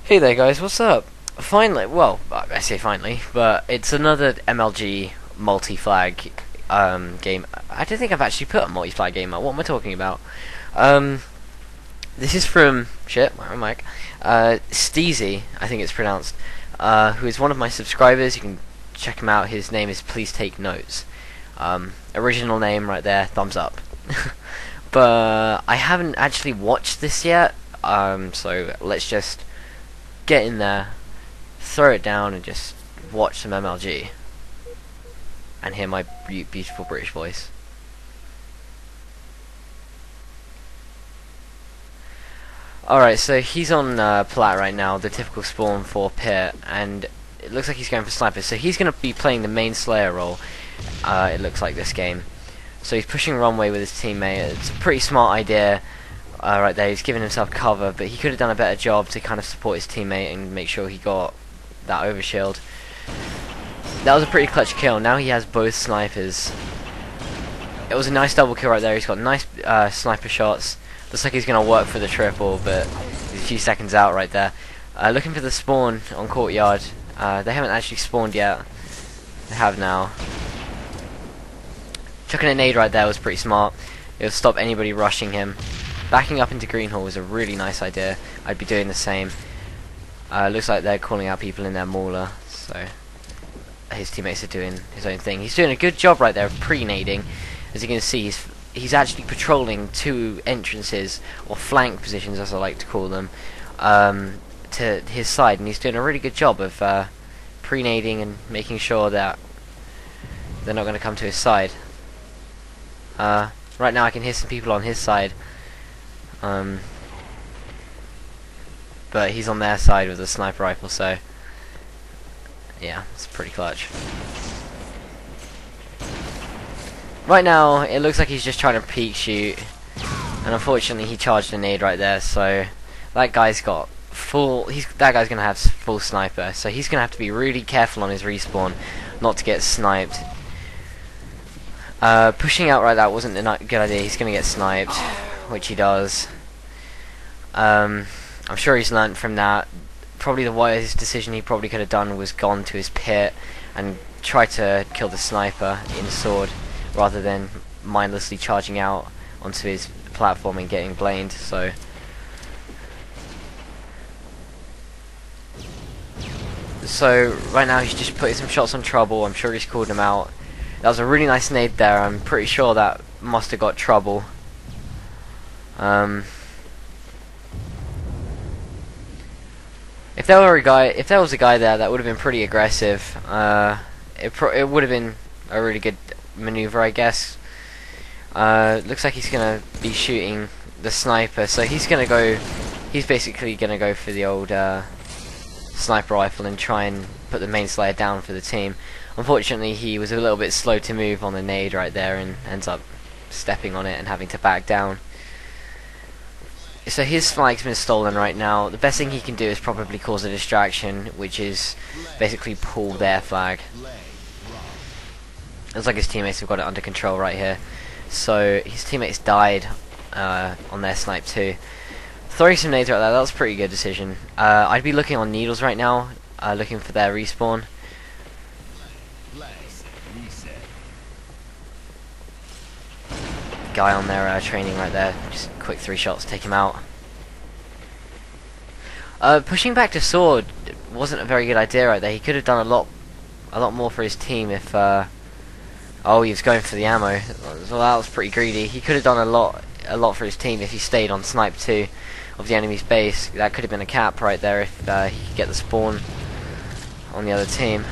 Hey there guys, what's up? Finally, well, I say finally, but it's another MLG multi-flag game. I don't think I've actually put a multi-flag game out. What am I talking about? Um, this is from, my mic, Steeezy, I think it's pronounced, who is one of my subscribers. You can check him out. His name is Please Take Notes. Original name right there, thumbs up. But I haven't actually watched this yet, so let's just get in there, throw it down, and just watch some MLG and hear my beautiful British voice. Alright, so he's on plat right now, the typical spawn for pit, and it looks like he's going for sniper, so he's going to be playing the main slayer role, it looks like, this game. So he's pushing runway with his teammate. It's a pretty smart idea. Right there, he's giving himself cover, but he could have done a better job to kind of support his teammate and make sure he got that overshield. That was a pretty clutch kill. Now he has both snipers. It was a nice double kill right there. He's got nice sniper shots. Looks like he's going to work for the triple, but he's a few seconds out right there. Looking for the spawn on courtyard. They haven't actually spawned yet. They have now. Chucking a nade right there was pretty smart. It would stop anybody rushing him. Backing up into green hall was a really nice idea. I'd be doing the same. Looks like they're calling out people in their mauler, so his teammates are doing his own thing. He's doing a good job right there of pre-nading. As you can see, he's actually patrolling two entrances, or flank positions as I like to call them, to his side, and he's doing a really good job of pre-nading and making sure that they're not going to come to his side. Right now I can hear some people on his side, but he's on their side with a sniper rifle, so yeah, it's pretty clutch. Right now it looks like he's just trying to peek shoot, and unfortunately he charged a nade right there, so that guy's got that guy's gonna have full sniper, so he's gonna have to be really careful on his respawn not to get sniped. Pushing out right there wasn't a good idea. He's gonna get sniped, which he does. I'm sure he's learnt from that. Probably the wisest decision he probably could have done was gone to his pit and try to kill the sniper in sword, rather than mindlessly charging out onto his platform and getting blaned. So right now he's just putting some shots on trouble. I'm sure he's called him out. That was a really nice nade there. I'm pretty sure that must have got trouble. If there was a guy there, that would have been pretty aggressive. It would have been a really good maneuver, I guess. Looks like he's gonna be shooting the sniper, so he's basically gonna go for the old sniper rifle and try and put the main slayer down for the team. Unfortunately, he was a little bit slow to move on the nade right there and ends up stepping on it and having to back down. So his flag's been stolen right now. The best thing he can do is probably cause a distraction, which is basically pull their flag. Looks like his teammates have got it under control right here. So his teammates died on their snipe too. Throwing some nades right there, that was a pretty good decision. I'd be looking on needles right now, looking for their respawn. Guy on their training right there, just quick 3 shots, take him out. Pushing back to sword wasn't a very good idea right there. He could have done a lot more for his team if oh, he was going for the ammo. Well, that was pretty greedy. He could have done a lot for his team if he stayed on snipe 2 of the enemy's base. That could have been a cap right there if he could get the spawn on the other team.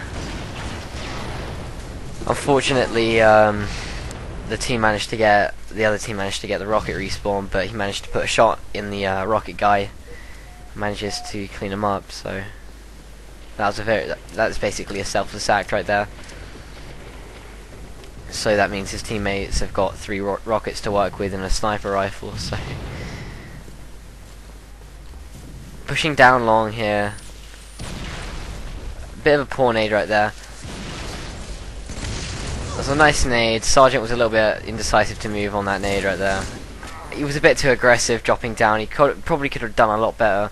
Unfortunately, the other team managed to get the rocket respawn, but he managed to put a shot in the rocket guy. Manages to clean him up, so that's basically a selfless act right there. So that means his teammates have got 3 rockets to work with and a sniper rifle. So pushing down long here. Bit of a poor nade right there. That's a nice nade. Sergeant was a little bit indecisive to move on that nade right there. He was a bit too aggressive dropping down. He probably could have done a lot better.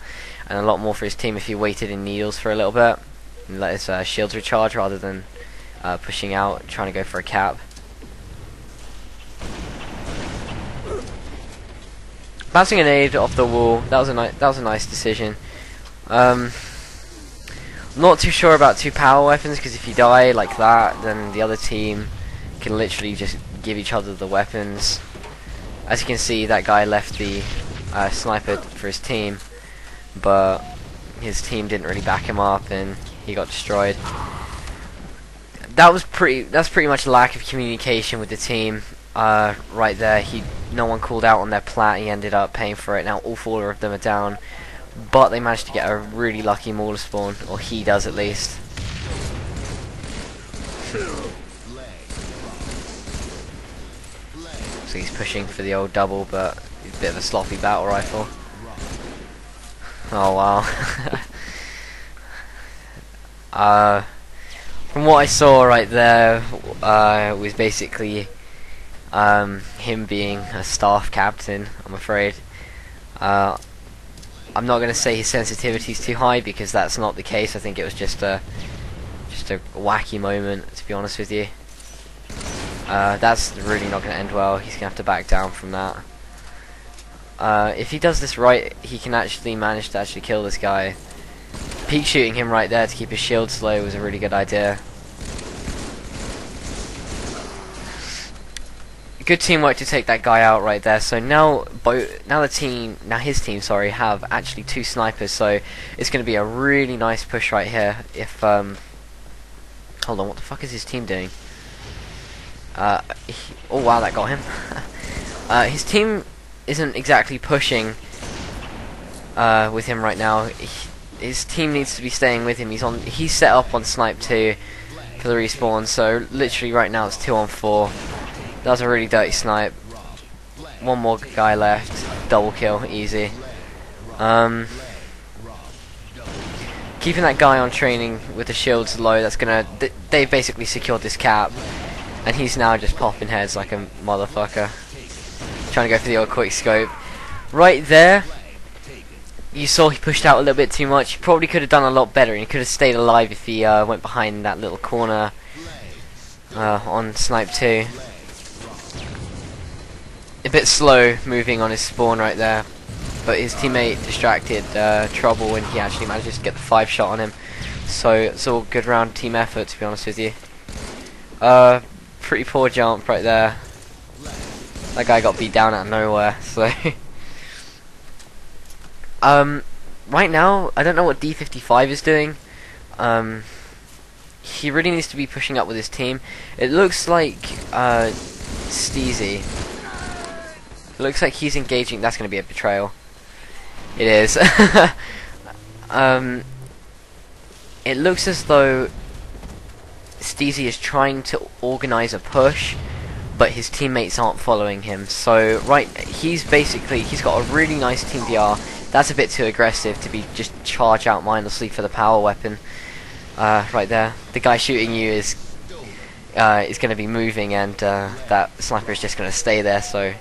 and a lot more for his team if he waited in needles for a little bit and let his shields recharge rather than pushing out, trying to go for a cap. Bouncing a nade off the wall, that was a nice decision. Not too sure about two power weapons, because if you die like that, then the other team can literally just give each other the weapons. As you can see, that guy left the sniper for his team, but his team didn't really back him up, and he got destroyed. That's pretty much lack of communication with the team. Right there, no one called out on their plat. He ended up paying for it. Now all four of them are down, but they managed to get a really lucky Mauler spawn, or he does at least. So he's pushing for the old double, but he's a bit of a sloppy battle rifle. Oh wow. From what I saw right there, was basically him being a staff captain, I'm afraid. I'm not going to say his sensitivity is too high, because that's not the case. I think it was just a wacky moment, to be honest with you. That's really not going to end well. He's going to have to back down from that. If he does this right, he can actually manage to kill this guy. Peek shooting him right there to keep his shield slow was a really good idea. Good teamwork to take that guy out right there. So now his team, sorry, have actually two snipers. So it's going to be a really nice push right here. If hold on, what the fuck is his team doing? Oh wow, that got him. His team isn't exactly pushing with him right now. His team needs to be staying with him. He's set up on Snipe 2 for the respawn. So literally right now it's 2 on 4. That was a really dirty snipe. One more guy left. Double kill, easy. Keeping that guy on training with the shields low, that's gonna... They've basically secured this cap, and he's now just popping heads like a motherfucker. Trying to go for the old quick scope. Right there, you saw he pushed out a little bit too much. He probably could have done a lot better, and he could have stayed alive if he went behind that little corner on Snipe 2. A bit slow moving on his spawn right there, but his teammate distracted Trouble, and he actually manages to get the 5 shot on him. So it's all good round team effort, to be honest with you. Pretty poor jump right there. That guy got beat down out of nowhere. So right now I don't know what D55 is doing. He really needs to be pushing up with his team. It looks like Steeezy. Looks like he's engaging. That's going to be a betrayal. It is. It looks as though Steeezy is trying to organize a push, but his teammates aren't following him. So he's got a really nice team DR. That's a bit too aggressive to be just charge out mindlessly for the power weapon. Right there, the guy shooting you is going to be moving, and that sniper is just going to stay there. So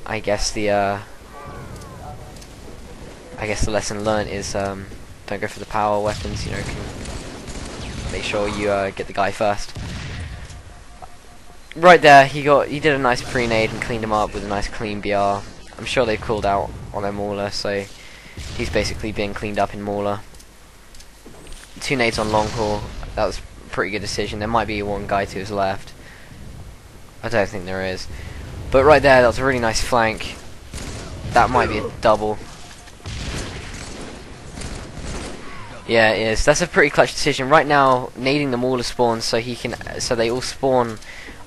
I guess the lesson learned is don't go for the power weapons. You know, make sure you get the guy first. Right there, he did a nice pre-nade and cleaned him up with a nice clean BR. I'm sure they've called out on their Mauler, so he's basically being cleaned up in Mauler. 2 nades on long haul. That was a pretty good decision. There might be one guy to his left. I don't think there is. But right there, that was a really nice flank. That might be a double. Yeah, it is. That's a pretty clutch decision. Right now, nading the Mauler spawn so they all spawn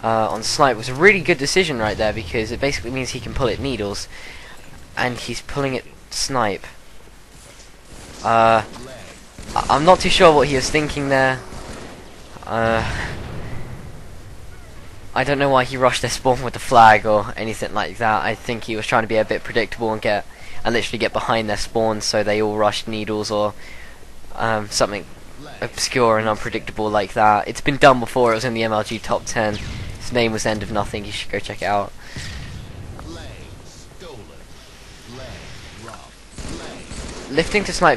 on Snipe was a really good decision right there, because it basically means he can pull it needles, and he's pulling it Snipe. I'm not too sure what he was thinking there. I don't know why he rushed their spawn with the flag or anything like that. I think he was trying to be a bit predictable and literally get behind their spawn, so they all rushed needles or something obscure and unpredictable like that. It's been done before. It was in the MLG top 10. His name was End of Nothing. You should go check it out. lifting to snipe